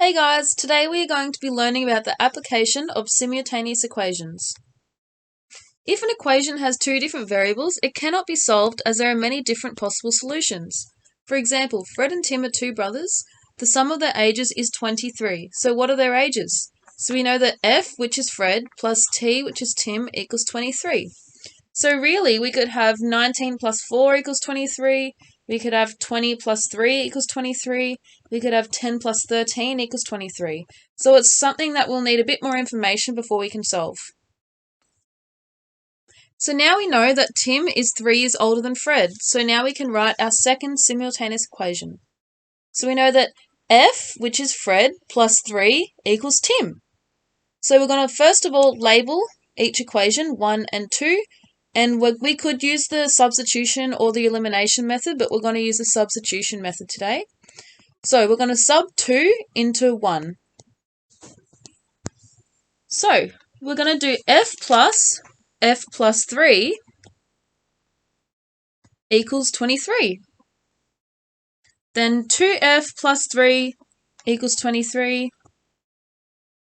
Hey guys, today we are going to be learning about the application of simultaneous equations. If an equation has two different variables, it cannot be solved as there are many different possible solutions. For example, Fred and Tim are two brothers. The sum of their ages is 23. So what are their ages? So we know that F, which is Fred, plus T, which is Tim, equals 23. So really, we could have 19 plus 4 equals 23. We could have 20 plus 3 equals 23. We could have 10 plus 13 equals 23. So it's something that we'll need a bit more information before we can solve. So now we know that Tim is 3 years older than Fred. So now we can write our second simultaneous equation. So we know that F, which is Fred, plus 3 equals Tim. So we're going to first of all label each equation 1 and 2. And we could use the substitution or the elimination method, but we're going to use the substitution method today. So we're going to sub 2 into 1. So we're going to do F plus 3 equals 23. Then 2F plus 3 equals 23.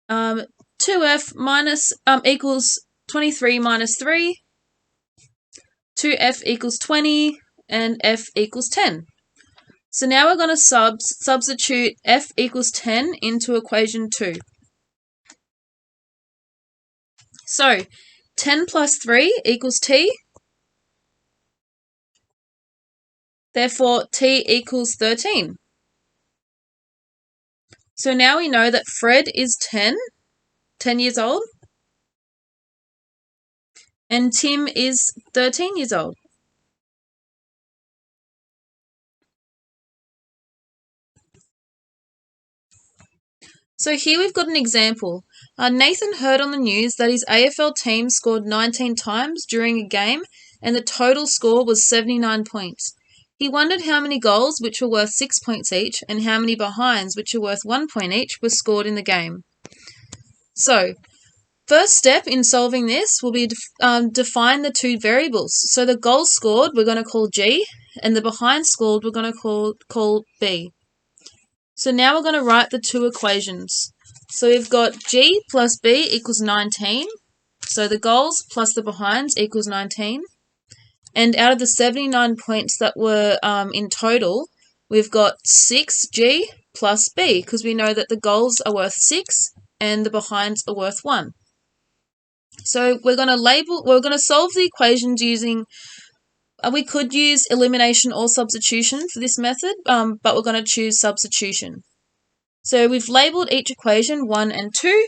2F minus equals 23 minus 3. 2F equals 20 and F equals 10. So now we're going to substitute F equals 10 into equation 2. So 10 plus 3 equals T. Therefore, T equals 13. So now we know that Fred is 10 years old, and Tim is 13 years old. So here we've got an example. Nathan heard on the news that his AFL team scored 19 times during a game and the total score was 79 points. He wondered how many goals, which were worth 6 points each, and how many behinds, which are worth 1 point each, were scored in the game. So, first step in solving this will be define the two variables. So the goals scored we're going to call G, and the behind scored we're going to call B. So now we're going to write the two equations. So we've got G plus B equals 19. So the goals plus the behinds equals 19. And out of the 79 points that were in total, we've got 6G plus B, because we know that the goals are worth 6 and the behinds are worth 1. So we're going to solve the equations using, we could use elimination or substitution for this method, but we're going to choose substitution. So we've labelled each equation 1 and 2.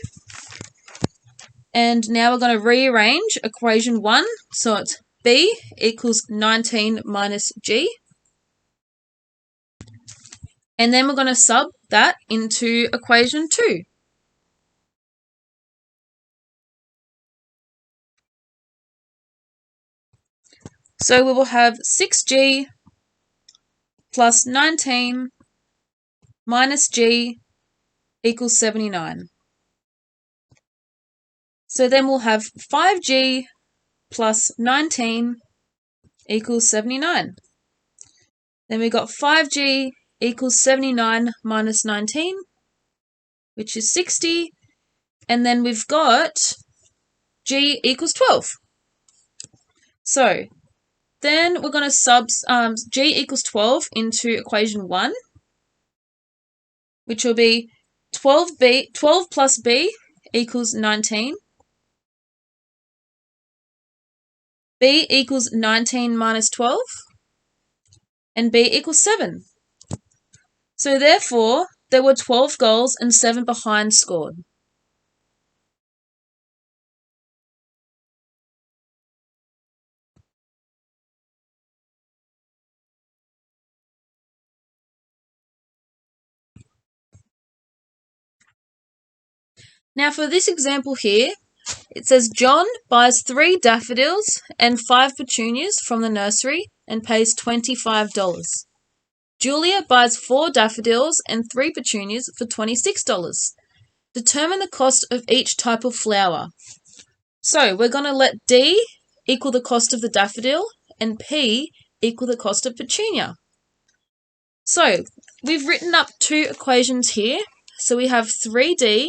And now we're going to rearrange equation 1. So it's B equals 19 minus G. And then we're going to sub that into equation 2. So we will have 6G plus 19 minus G equals 79. So then we'll have 5G plus 19 equals 79. Then we've got 5G equals 79 minus 19, which is 60. And then we've got G equals 12. So then we're going to sub G equals 12 into equation 1, which will be 12 plus B equals 19. B equals 19 minus 12. And B equals 7. So therefore, there were 12 goals and 7 behinds scored. Now for this example here, it says John buys 3 daffodils and 5 petunias from the nursery and pays $25. Julia buys 4 daffodils and 3 petunias for $26. Determine the cost of each type of flower. So we're going to let D equal the cost of the daffodil and P equal the cost of petunia. So we've written up two equations here. So we have 3D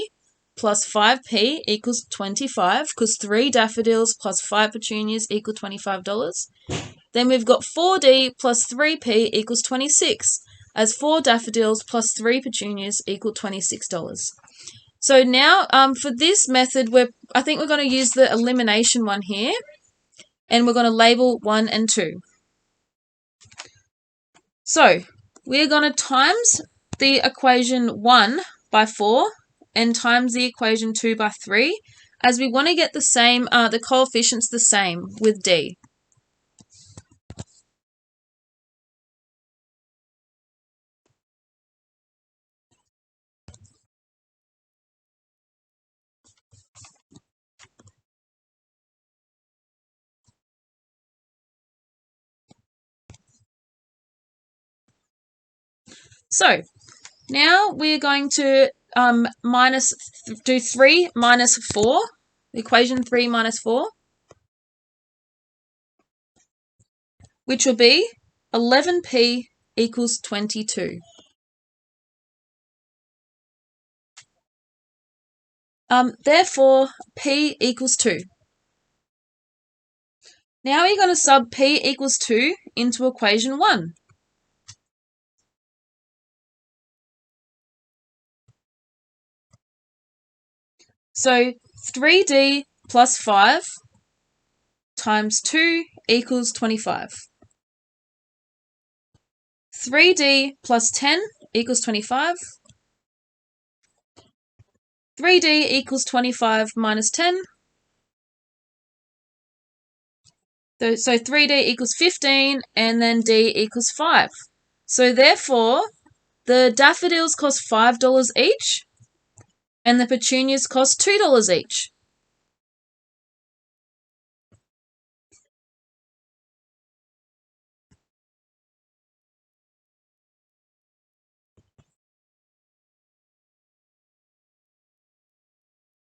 plus 5p equals 25, because 3 daffodils plus 5 petunias equal $25. Then we've got 4D plus 3p equals 26, as 4 daffodils plus 3 petunias equal $26. So now for this method, I think we're going to use the elimination one here, and we're going to label 1 and 2. So we're going to times the equation 1 by 4 and times the equation 2 by 3, as we want to get the same, the coefficients the same with D. So now we're going to do 3 minus 4, equation 3 minus 4, which will be 11p equals 22. Therefore, p equals 2. Now we're going to sub p equals 2 into equation 1. So 3d plus 5 times 2 equals 25. 3d plus 10 equals 25. 3d equals 25 minus 10. So 3d equals 15, and then d equals 5. So therefore, the daffodils cost $5 each, and the petunias cost $2 each.